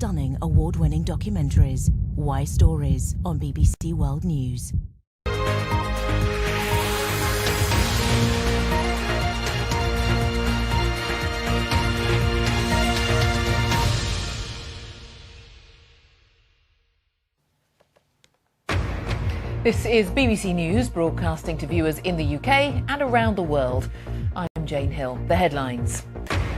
stunning award-winning documentaries. Why Stories on BBC World News. This is BBC News, broadcasting to viewers in the UK and around the world. I'm Jane Hill. The headlines.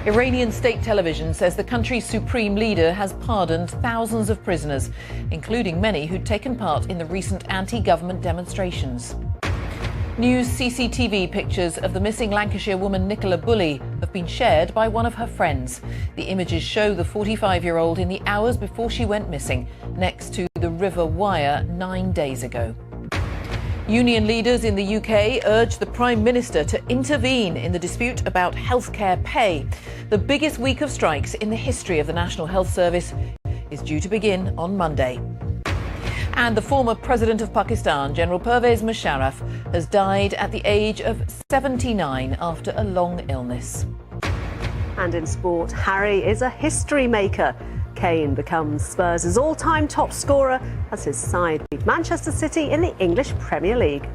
Iranian state television says the country's supreme leader has pardoned thousands of prisoners, including many who'd taken part in the recent anti-government demonstrations. New CCTV pictures of the missing Lancashire woman Nicola Bulley have been shared by one of her friends. The images show the 45-year-old in the hours before she went missing, next to the River Wyre 9 days ago. Union leaders in the UK urge the Prime Minister to intervene in the dispute about healthcare pay. The biggest week of strikes in the history of the National Health Service is due to begin on Monday. And the former President of Pakistan, General Pervez Musharraf, has died at the age of 79 after a long illness. And in sport, Harry is a history maker. Kane becomes Spurs' all-time top scorer as his side beat Manchester City in the English Premier League.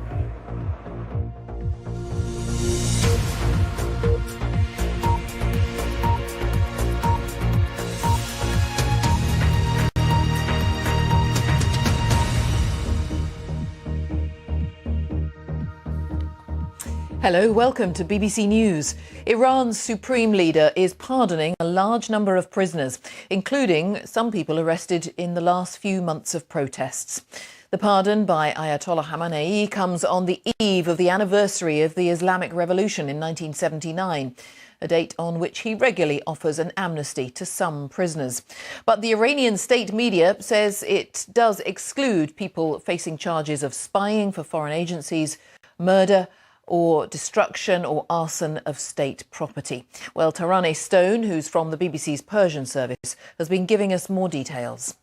Hello, welcome to BBC News. Iran's supreme leader is pardoning a large number of prisoners, including some people arrested in the last few months of protests. The pardon by Ayatollah Khamenei comes on the eve of the anniversary of the Islamic Revolution in 1979, a date on which he regularly offers an amnesty to some prisoners. But the Iranian state media says it does exclude people facing charges of spying for foreign agencies, murder, or destruction or arson of state property. Well, Taraneh Stone, who's from the BBC's Persian service, has been giving us more details.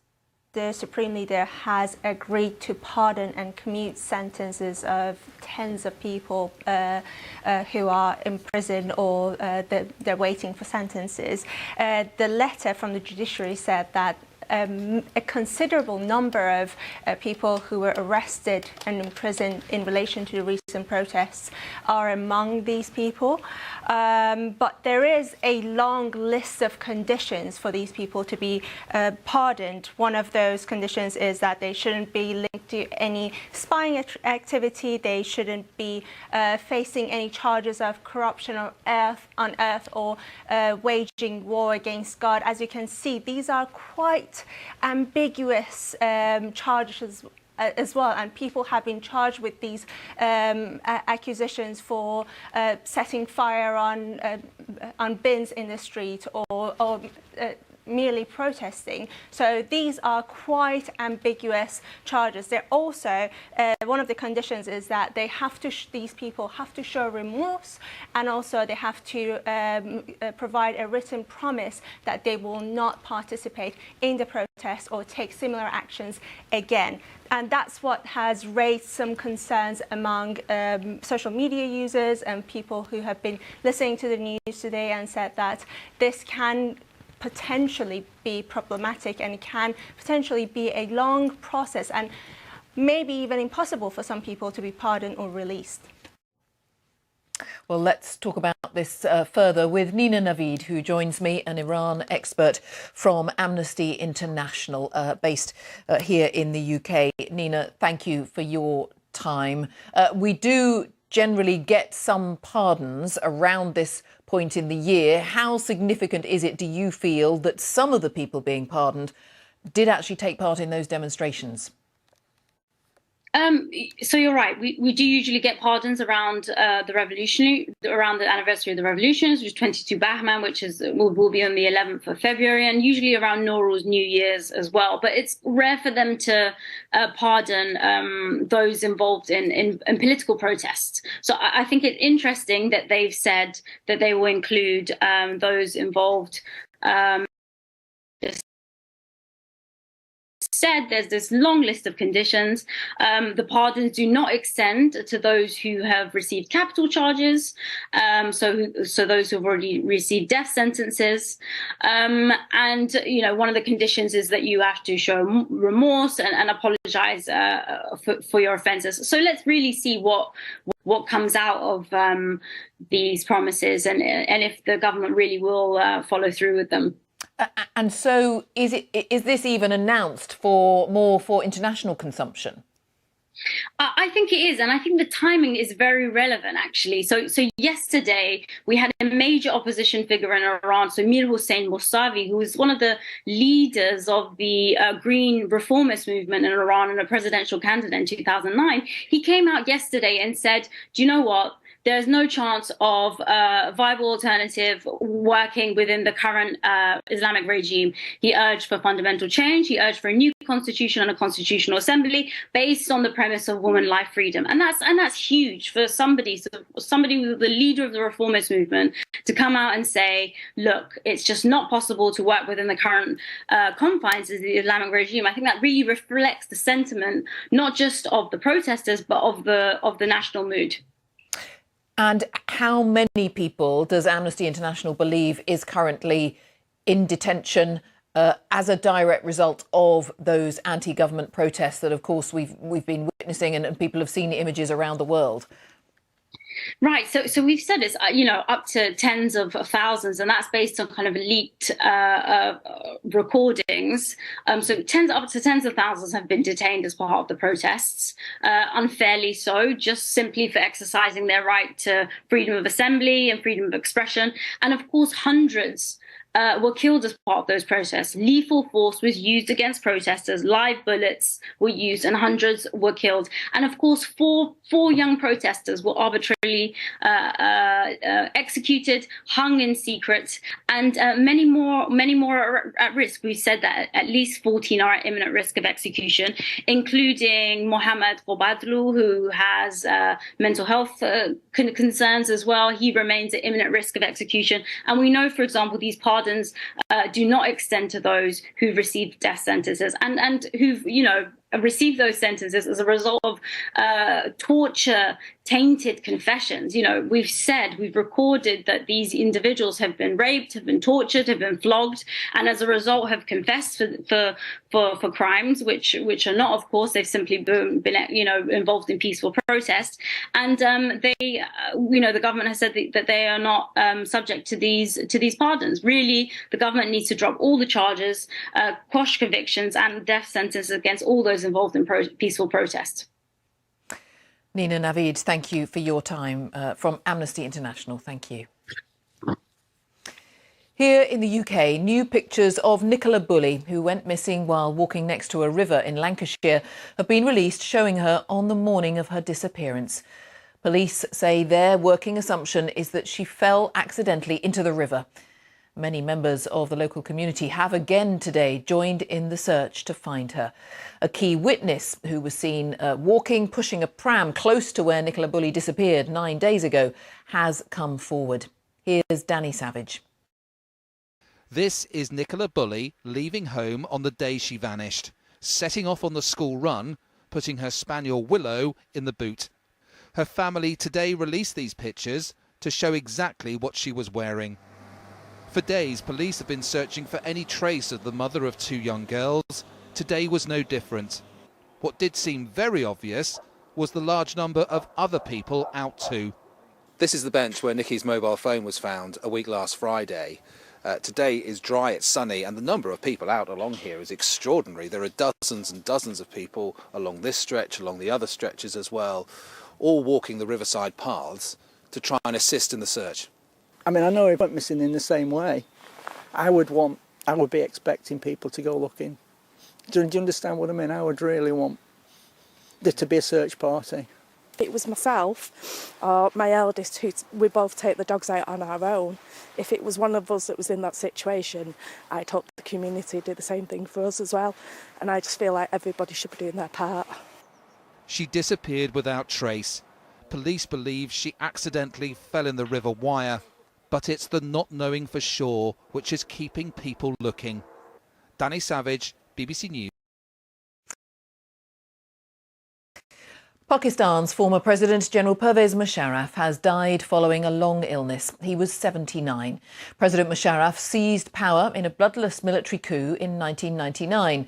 The Supreme Leader has agreed to pardon and commute sentences of tens of people who are in prison or they're waiting for sentences. The letter from the judiciary said that a considerable number of people who were arrested and imprisoned in relation to the recent protests are among these people. But there is a long list of conditions for these people to be pardoned. One of those conditions is that they shouldn't be linked to any spying activity. They shouldn't be facing any charges of corruption on earth or waging war against God. As you can see, these are quite ambiguous charges as well, and people have been charged with these accusations for setting fire on bins in the street or merely protesting. So these are quite ambiguous charges. They're also one of the conditions is that they have to these people have to show remorse, and also they have to provide a written promise that they will not participate in the protest or take similar actions again. And that's what has raised some concerns among social media users and people who have been listening to the news today, and said that this can potentially be problematic and it can potentially be a long process and maybe even impossible for some people to be pardoned or released. Well, let's talk about this further with Nina Naveed, who joins me, an Iran expert from Amnesty International, based here in the UK. Nina, thank you for your time. We do generally get some pardons around this point in the year. How significant is it, do you feel, that some of the people being pardoned did actually take part in those demonstrations? So you're right. We do usually get pardons around around the anniversary of the revolutions, which is 22 Bahman, which will be on the 11th of February, and usually around Nowruz, New Year's as well. But it's rare for them to pardon those involved in political protests. So I think it's interesting that they've said that they will include those involved said, there's this long list of conditions. The pardons do not extend to those who have received capital charges, so those who have already received death sentences. And, one of the conditions is that you have to show remorse and apologize for your offences. So let's really see what comes out of these promises and if the government really will follow through with them. And so is this even announced for international consumption? I think it is, and I think the timing is very relevant, actually. So yesterday we had a major opposition figure in Iran, so Mir Hossein Mousavi, who was one of the leaders of the Green Reformist movement in Iran and a presidential candidate in 2009. He came out yesterday and said, do you know what? There's no chance of a viable alternative working within the current Islamic regime. He urged for fundamental change. He urged for a new constitution and a constitutional assembly based on the premise of woman, life, freedom. And that's huge for somebody with the leader of the reformist movement to come out and say, look, it's just not possible to work within the current confines of the Islamic regime. I think that really reflects the sentiment, not just of the protesters, but of the national mood. And how many people does Amnesty International believe is currently in detention as a direct result of those anti-government protests that, of course, we've been witnessing and people have seen the images around the world? Right. So we've said it's, up to tens of thousands, and that's based on kind of leaked recordings. So up to tens of thousands have been detained as part of the protests, unfairly so, just simply for exercising their right to freedom of assembly and freedom of expression. And of course, hundreds were killed as part of those protests. Lethal force was used against protesters. Live bullets were used and hundreds were killed. And of course, four young protesters were arbitrarily executed, hung in secret, and many more are at risk. We said that at least 14 are at imminent risk of execution, including Mohammed Qobadlu, who has mental health concerns as well. He remains at imminent risk of execution. And we know, for example, these pardons do not extend to those who've received death sentences and who've, received those sentences as a result of torture, tainted confessions. We've recorded that these individuals have been raped, have been tortured, have been flogged, and as a result have confessed for crimes which are not, of course, they've simply been involved in peaceful protest. And the government has said that they are not subject to these pardons. Really, the government needs to drop all the charges, quash convictions and death sentences against all those involved in peaceful protest. Nina Naveed, thank you for your time from Amnesty International. Thank you. Here in the UK, new pictures of Nicola Bulley, who went missing while walking next to a river in Lancashire, have been released, showing her on the morning of her disappearance. Police say their working assumption is that she fell accidentally into the river. Many members of the local community have again today joined in the search to find her. A key witness who was seen pushing a pram close to where Nicola Bulley disappeared 9 days ago has come forward. Here's Danny Savage. This is Nicola Bulley leaving home on the day she vanished, setting off on the school run, putting her spaniel Willow in the boot. Her family today released these pictures to show exactly what she was wearing. For days, police have been searching for any trace of the mother of two young girls. Today was no different. What did seem very obvious was the large number of other people out too. This is the bench where Nikki's mobile phone was found a week last Friday. Today is dry, it's sunny, and the number of people out along here is extraordinary. There are dozens and dozens of people along this stretch, along the other stretches as well, all walking the riverside paths to try and assist in the search. I mean, I know he went missing in the same way. I would be expecting people to go looking. Do you understand what I mean? I would really want there to be a search party. It was myself or my eldest we both take the dogs out on our own. If it was one of us that was in that situation, I'd hope the community did the same thing for us as well. And I just feel like everybody should be doing their part. She disappeared without trace. Police believe she accidentally fell in the River Wyre. But it's the not knowing for sure which is keeping people looking. Danny Savage, BBC News. Pakistan's former President General Pervez Musharraf has died following a long illness. He was 79. President Musharraf seized power in a bloodless military coup in 1999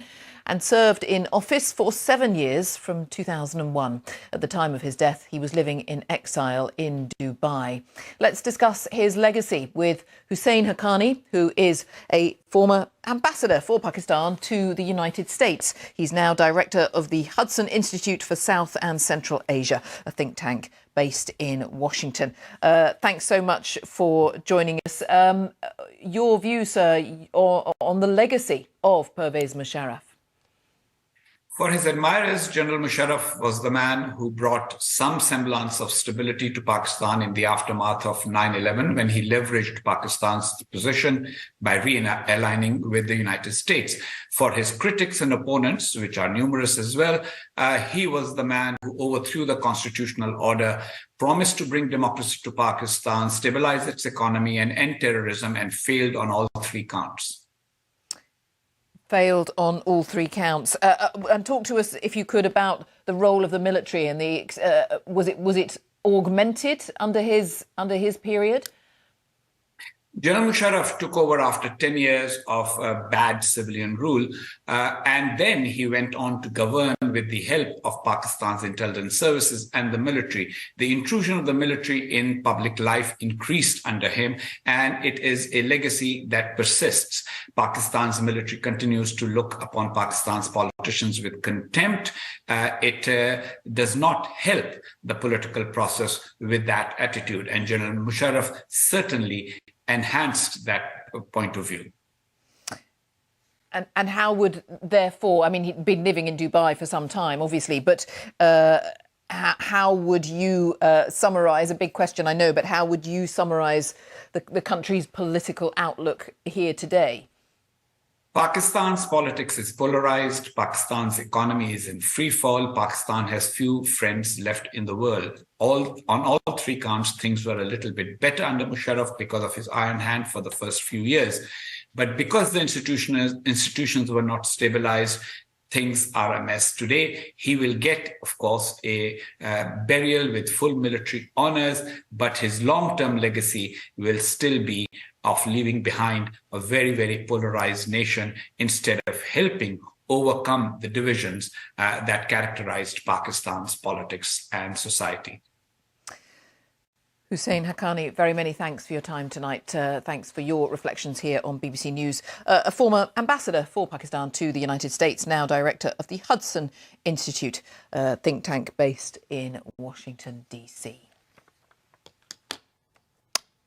and served in office for 7 years from 2001. At the time of his death, he was living in exile in Dubai. Let's discuss his legacy with Hussein Haqqani, who is a former ambassador for Pakistan to the United States. He's now director of the Hudson Institute for South and Central Asia, a think tank based in Washington. Thanks so much for joining us. Your view, sir, on the legacy of Pervez Musharraf? For his admirers, General Musharraf was the man who brought some semblance of stability to Pakistan in the aftermath of 9/11, when he leveraged Pakistan's position by realigning with the United States. For his critics and opponents, which are numerous as well, he was the man who overthrew the constitutional order, promised to bring democracy to Pakistan, stabilize its economy and end terrorism, and failed on all three counts. Failed on all three counts. And talk to us, if you could, about the role of the military and was it augmented under his period? General Musharraf took over after 10 years of bad civilian rule, and then he went on to govern with the help of Pakistan's intelligence services and the military. The intrusion of the military in public life increased under him, and it is a legacy that persists. Pakistan's military continues to look upon Pakistan's politicians with contempt. It does not help the political process with that attitude, and General Musharraf certainly enhanced that point of view. And how would, therefore, I mean, he'd been living in Dubai for some time, obviously, but how would you summarise, a big question, I know, but how would you summarise the country's political outlook here today? Pakistan's politics is polarized. Pakistan's economy is in free fall. Pakistan has few friends left in the world. On all three counts, things were a little bit better under Musharraf because of his iron hand for the first few years. But because the institutions were not stabilized, things are a mess today. He will get, of course, a burial with full military honors, but his long-term legacy will still be of leaving behind a very, very polarized nation instead of helping overcome the divisions that characterized Pakistan's politics and society. Hussein Haqqani, very many thanks for your time tonight. Thanks for your reflections here on BBC News. A former ambassador for Pakistan to the United States, now director of the Hudson Institute, think tank based in Washington, D.C.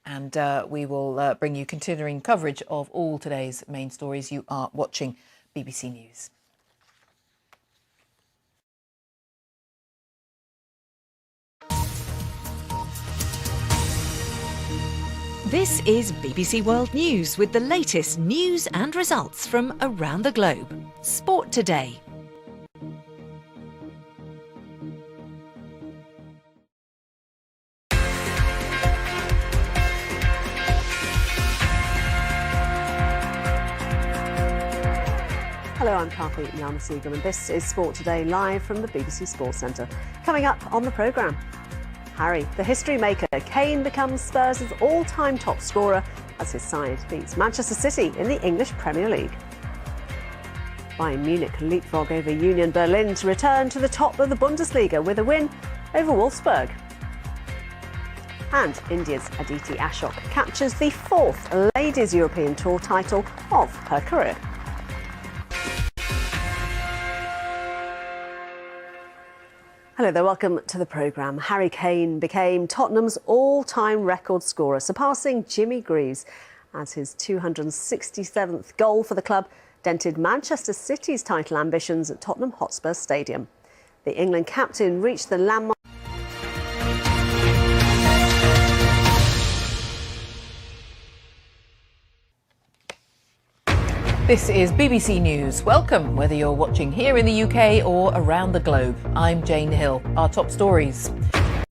And we will bring you continuing coverage of all today's main stories. You are watching BBC News. This is BBC World News with the latest news and results from around the globe. Sport today. Hello, I'm Kathy Yamasegan, and this is Sport Today, live from the BBC Sports Centre. Coming up on the programme, Harry, the history maker, Kane becomes Spurs' all-time top scorer as his side beats Manchester City in the English Premier League. Bayern Munich leapfrog over Union Berlin to return to the top of the Bundesliga with a win over Wolfsburg. And India's Aditi Ashok captures the fourth Ladies European Tour title of her career. Hello there, welcome to the programme. Harry Kane became Tottenham's all-time record scorer, surpassing Jimmy Greaves as his 267th goal for the club dented Manchester City's title ambitions at Tottenham Hotspur Stadium. The England captain reached the landmark. This is BBC News. Welcome, whether you're watching here in the UK or around the globe. I'm Jane Hill. Our top stories.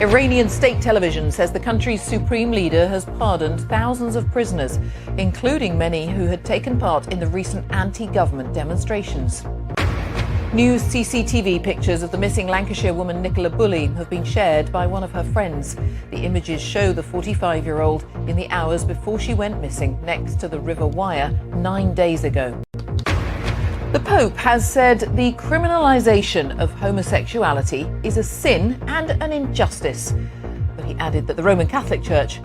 Iranian state television says the country's supreme leader has pardoned thousands of prisoners, including many who had taken part in the recent anti-government demonstrations. New CCTV pictures of the missing Lancashire woman Nicola Bulley have been shared by one of her friends. The images show the 45-year-old in the hours before she went missing next to the River Wyre 9 days ago. The Pope has said the criminalisation of homosexuality is a sin and an injustice. But he added that the Roman Catholic Church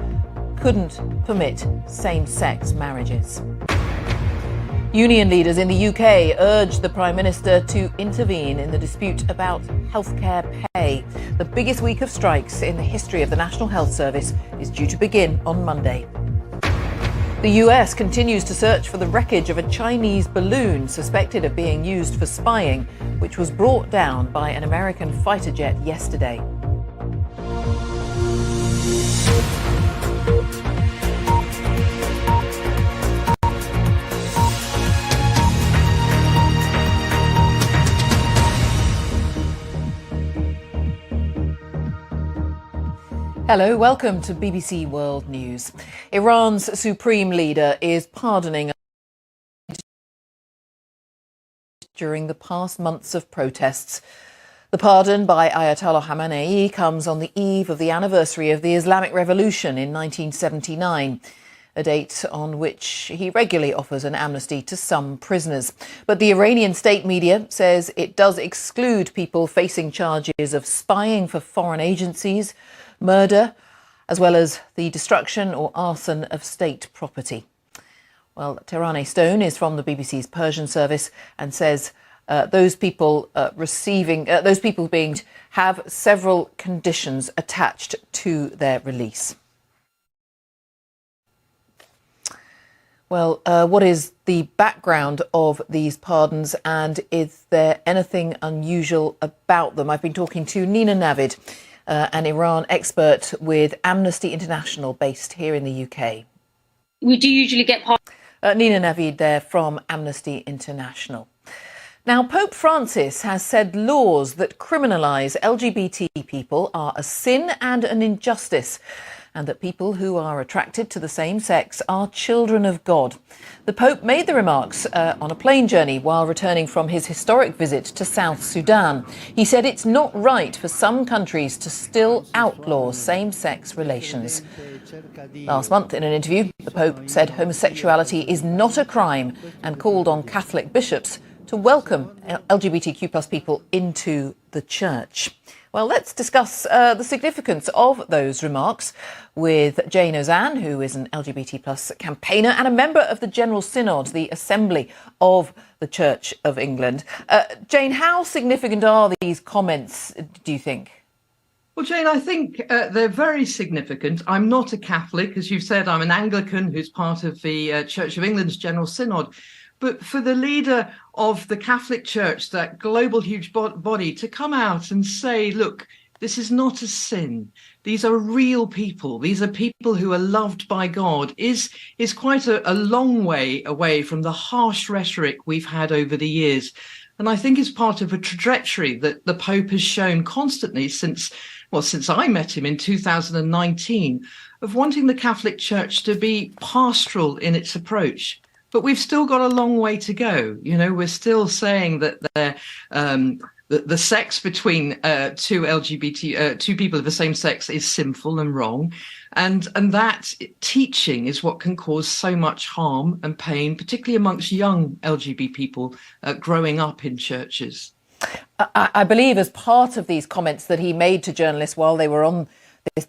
couldn't permit same-sex marriages. Union leaders in the UK urged the Prime Minister to intervene in the dispute about healthcare pay. The biggest week of strikes in the history of the National Health Service is due to begin on Monday. The US continues to search for the wreckage of a Chinese balloon suspected of being used for spying, which was brought down by an American fighter jet yesterday. Hello, welcome to BBC World News. Iran's supreme leader is pardoning during the past months of protests. The pardon by Ayatollah Khamenei comes on the eve of the anniversary of the Islamic Revolution in 1979, a date on which he regularly offers an amnesty to some prisoners. But the Iranian state media says it does exclude people facing charges of spying for foreign agencies, murder, as well as the destruction or arson of state property. Well, Tehran Stone is from the BBC's Persian service and says those people being have several conditions attached to their release. Well, what is the background of these pardons, and is there anything unusual about them? I've been talking to Nina Navid, an Iran expert with Amnesty International based here in the UK. We do usually get Nina Navid there from Amnesty International. Now, Pope Francis has said laws that criminalise LGBT people are a sin and an injustice, and that people who are attracted to the same sex are children of God. The Pope made the remarks on a plane journey while returning from his historic visit to South Sudan. He said it's not right for some countries to still outlaw same-sex relations. Last month, in an interview, the Pope said homosexuality is not a crime and called on Catholic bishops to welcome LGBTQ+ people into the church. Well, let's discuss the significance of those remarks with Jane Ozanne, who is an LGBT+ campaigner and a member of the General Synod, the Assembly of the Church of England. Jane, how significant are these comments, do you think? Well, Jane, I think they're very significant. I'm not a Catholic. As you've said, I'm an Anglican who's part of the Church of England's General Synod. But for the leader of the Catholic Church, that global huge body, to come out and say, look, this is not a sin. These are real people. These are people who are loved by God is quite a long way away from the harsh rhetoric we've had over the years. And I think it's part of a trajectory that the Pope has shown constantly since I met him in 2019, of wanting the Catholic Church to be pastoral in its approach. But we've still got a long way to go. You know, we're still saying that the sex between two people of the same sex is sinful and wrong, and that teaching is what can cause so much harm and pain, particularly amongst young LGBT people growing up in churches. I believe as part of these comments that he made to journalists while they were on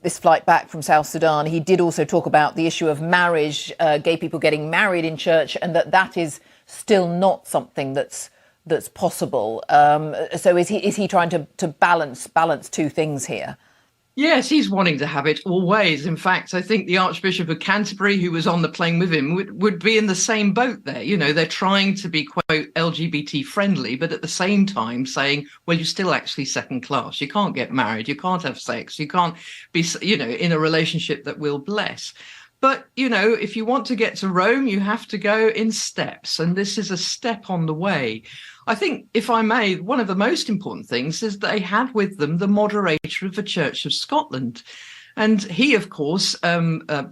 this flight back from South Sudan, he did also talk about the issue of marriage, gay people getting married in church, and that is still not something that's possible. So is he trying to balance two things here? Yes, he's wanting to have it all ways. In fact, I think the Archbishop of Canterbury, who was on the plane with him, would be in the same boat there. You know, they're trying to be, quote, LGBT friendly, but at the same time saying, well, you're still actually second class. You can't get married. You can't have sex. You can't be, in a relationship that we'll bless. But, if you want to get to Rome, you have to go in steps. And this is a step on the way. I think, if I may, one of the most important things is they had with them the moderator of the Church of Scotland. And he, of course,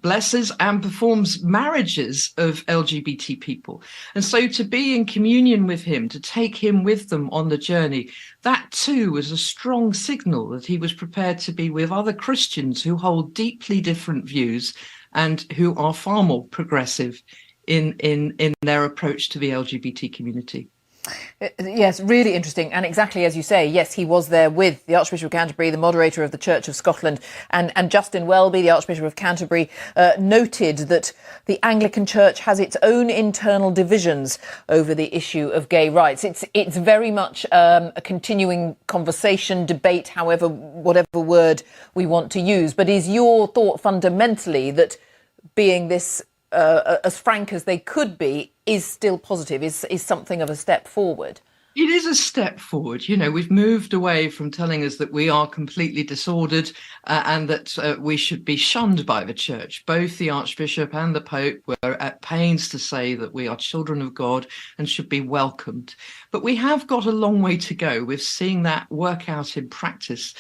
blesses and performs marriages of LGBT people. And so to be in communion with him, to take him with them on the journey, that too was a strong signal that he was prepared to be with other Christians who hold deeply different views and who are far more progressive in their approach to the LGBT community. Yes, really interesting. And exactly as you say, yes, he was there with the Archbishop of Canterbury, the moderator of the Church of Scotland, and Justin Welby, the Archbishop of Canterbury, noted that the Anglican Church has its own internal divisions over the issue of gay rights. It's very much a continuing conversation, debate, whatever word we want to use. But is your thought fundamentally that being this as frank as they could be is still positive, is something of a step forward? It is a step forward. You know, we've moved away from telling us that we are completely disordered and that we should be shunned by the church. Both the Archbishop and the Pope were at pains to say that we are children of God and should be welcomed. But we have got a long way to go with seeing that work out in practice.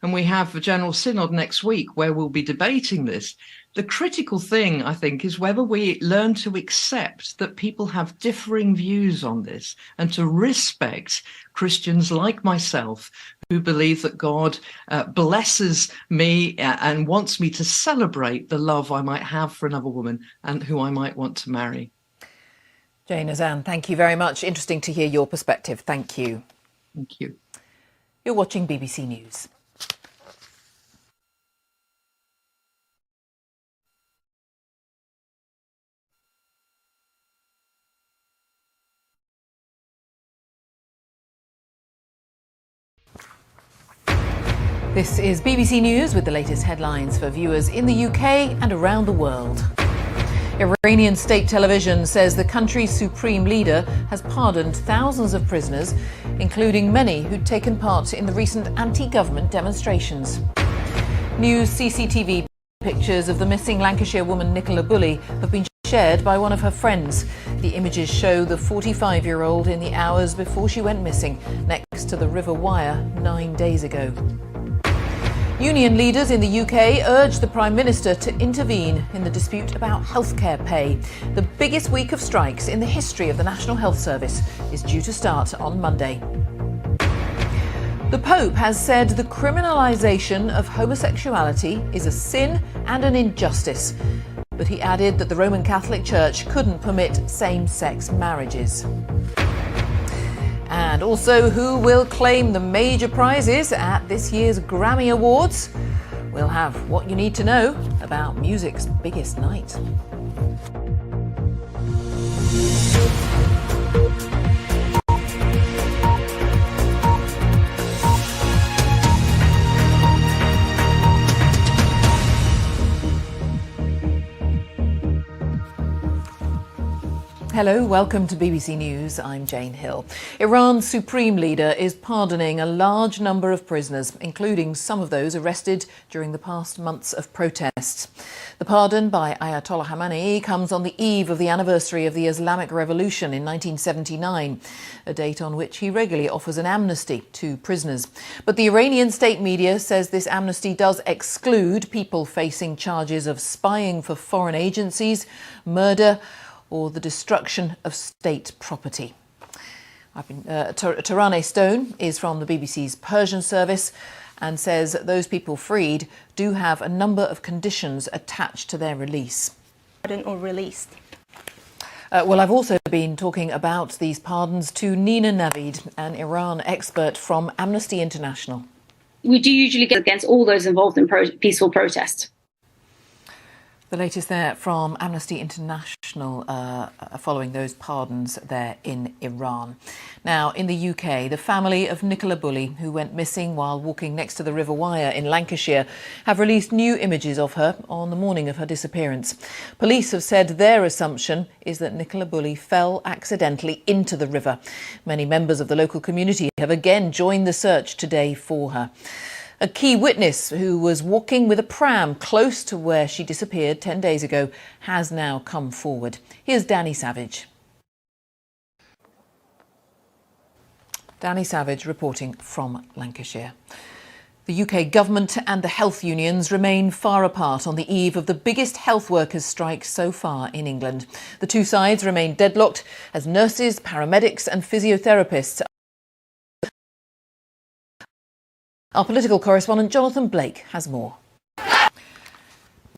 And we have the General Synod next week where we'll be debating this. The critical thing, I think, is whether we learn to accept that people have differing views on this and to respect Christians like myself who believe that God blesses me and wants me to celebrate the love I might have for another woman and who I might want to marry. Jane Azan, thank you very much. Interesting to hear your perspective. Thank you. Thank you. You're watching BBC News. This is BBC News with the latest headlines for viewers in the UK and around the world. Iranian state television says the country's supreme leader has pardoned thousands of prisoners, including many who'd taken part in the recent anti-government demonstrations. New CCTV pictures of the missing Lancashire woman Nicola Bulley have been shared by one of her friends. The images show the 45-year-old in the hours before she went missing next to the River Wyre 9 days ago. Union leaders in the UK urged the Prime Minister to intervene in the dispute about healthcare pay. The biggest week of strikes in the history of the National Health Service is due to start on Monday. The Pope has said the criminalisation of homosexuality is a sin and an injustice, but he added that the Roman Catholic Church couldn't permit same-sex marriages. And also, who will claim the major prizes at this year's Grammy Awards? We'll have what you need to know about music's biggest night. Hello, welcome to BBC News. I'm Jane Hill. Iran's supreme leader is pardoning a large number of prisoners, including some of those arrested during the past months of protests. The pardon by Ayatollah Khamenei comes on the eve of the anniversary of the Islamic Revolution in 1979, a date on which he regularly offers an amnesty to prisoners. But the Iranian state media says this amnesty does exclude people facing charges of spying for foreign agencies, murder, or the destruction of state property. Tarane Stone is from the BBC's Persian service and says those people freed do have a number of conditions attached to their release. Or released. Well, I've also been talking about these pardons to Nina Navid, an Iran expert from Amnesty International. We do usually get against all those involved in peaceful protest. The latest there from Amnesty International following those pardons there in Iran. Now, in the UK, the family of Nicola Bulley, who went missing while walking next to the River Wyre in Lancashire, have released new images of her on the morning of her disappearance. Police have said their assumption is that Nicola Bulley fell accidentally into the river. Many members of the local community have again joined the search today for her. A key witness who was walking with a pram close to where she disappeared 10 days ago has now come forward. Here's Danny Savage. Danny Savage reporting from Lancashire. The UK government and the health unions remain far apart on the eve of the biggest health workers' strike so far in England. The two sides remain deadlocked as nurses, paramedics and physiotherapists. Our political correspondent Jonathan Blake has more.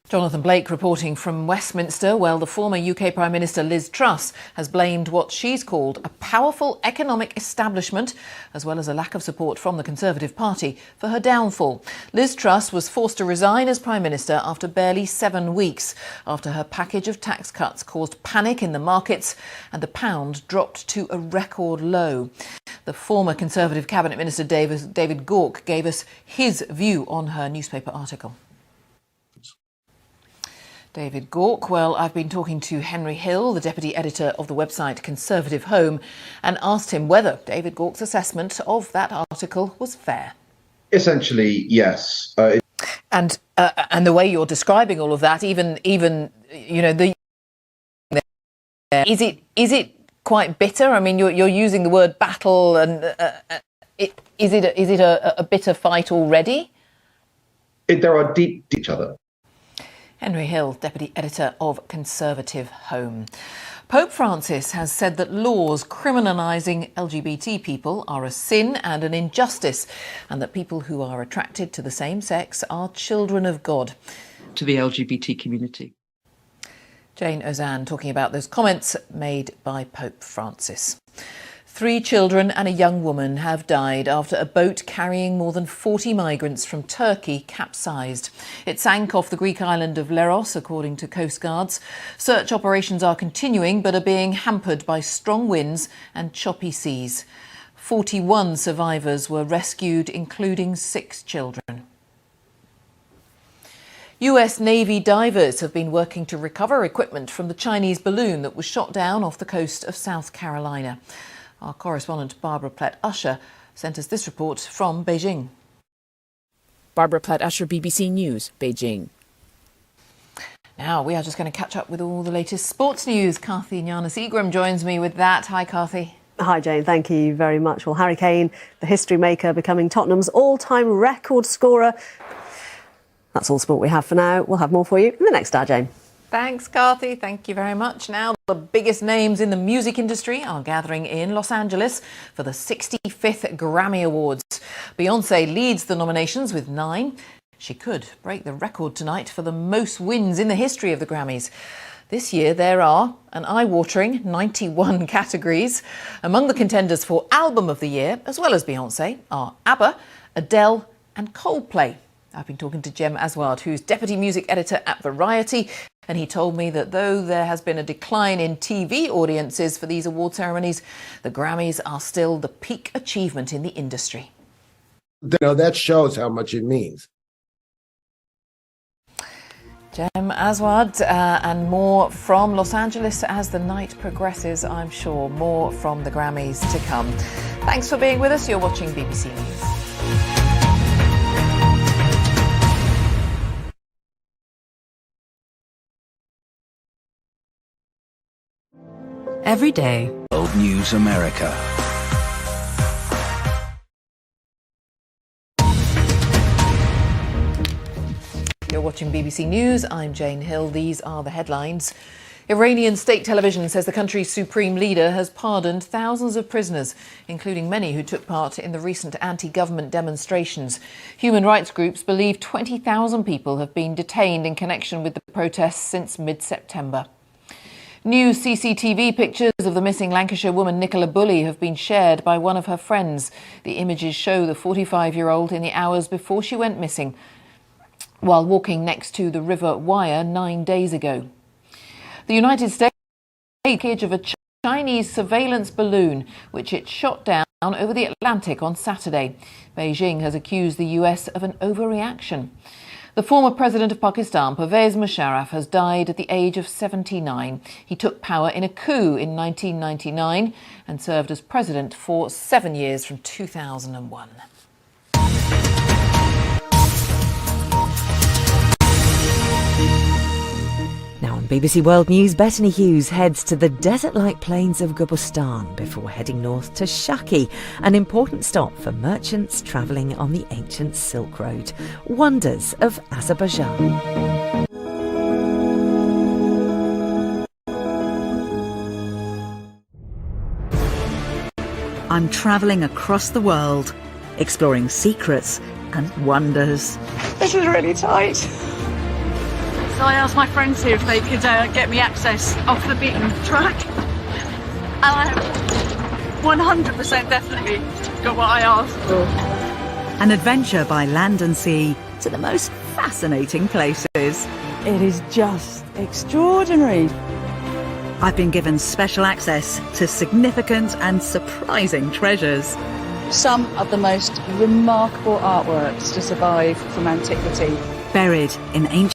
Jonathan Blake reporting from Westminster. Well, the former UK Prime Minister Liz Truss has blamed what she's called a powerful economic establishment, as well as a lack of support from the Conservative Party, for her downfall. Liz Truss was forced to resign as Prime Minister after barely 7 weeks, after her package of tax cuts caused panic in the markets and the pound dropped to a record low. The former Conservative Cabinet Minister David Gauke gave us his view on her newspaper article. David Gauke, well, I've been talking to Henry Hill, the deputy editor of the website Conservative Home, and asked him whether David Gauke's assessment of that article was fair. Essentially, yes. And the way you're describing all of that, even you know, is it quite bitter? I mean, you're using the word battle, and is it a bitter fight already? There are deep each other. Henry Hill, deputy editor of Conservative Home. Pope Francis has said that laws criminalising LGBT people are a sin and an injustice, and that people who are attracted to the same sex are children of God. To the LGBT community. Jane Ozanne talking about those comments made by Pope Francis. 3 children and a young woman have died after a boat carrying more than 40 migrants from Turkey capsized. It sank off the Greek island of Leros, according to Coast Guards. Search operations are continuing but are being hampered by strong winds and choppy seas. 41 survivors were rescued, including 6 children. US Navy divers have been working to recover equipment from the Chinese balloon that was shot down off the coast of South Carolina. Our correspondent Barbara Platt-Usher sent us this report from Beijing. Barbara Platt-Usher, BBC News, Beijing. Now, we are just going to catch up with all the latest sports news. Carthy Nyanis-Egram joins me with that. Hi, Carthy. Hi, Jane. Thank you very much. Well, Harry Kane, the history maker, becoming Tottenham's all-time record scorer. That's all sport we have for now. We'll have more for you in the next hour, Jane. Thanks, Carthy. Thank you very much. Now, the biggest names in the music industry are gathering in Los Angeles for the 65th Grammy Awards. Beyoncé leads the nominations with 9. She could break the record tonight for the most wins in the history of the Grammys. This year, there are an eye-watering 91 categories. Among the contenders for Album of the Year, as well as Beyoncé, are ABBA, Adele and Coldplay. I've been talking to Jem Aswad, who's deputy music editor at Variety, and he told me that though there has been a decline in TV audiences for these award ceremonies, the Grammys are still the peak achievement in the industry. You know, that shows how much it means. Jem Aswad and more from Los Angeles as the night progresses, I'm sure. More from the Grammys to come. Thanks for being with us. You're watching BBC News. Every day. World News America. You're watching BBC News. I'm Jane Hill. These are the headlines. Iranian state television says the country's supreme leader has pardoned thousands of prisoners, including many who took part in the recent anti-government demonstrations. Human rights groups believe 20,000 people have been detained in connection with the protests since mid-September. New CCTV pictures of the missing Lancashire woman Nicola Bulley have been shared by one of her friends. The images show the 45-year-old in the hours before she went missing, while walking next to the River Wyre 9 days ago. The United States package of a Chinese surveillance balloon, which it shot down over the Atlantic on Saturday. Beijing has accused the US of an overreaction. The former president of Pakistan, Pervez Musharraf, has died at the age of 79. He took power in a coup in 1999 and served as president for 7 years from 2001. Now on BBC World News, Bettany Hughes heads to the desert-like plains of Gobustan before heading north to Shaki, an important stop for merchants travelling on the ancient Silk Road. Wonders of Azerbaijan. I'm travelling across the world, exploring secrets and wonders. This is really tight. So I asked my friends here if they could get me access off the beaten track. And I have 100% definitely got what I asked for. An adventure by land and sea to the most fascinating places. It is just extraordinary. I've been given special access to significant and surprising treasures. Some of the most remarkable artworks to survive from antiquity. Buried in ancient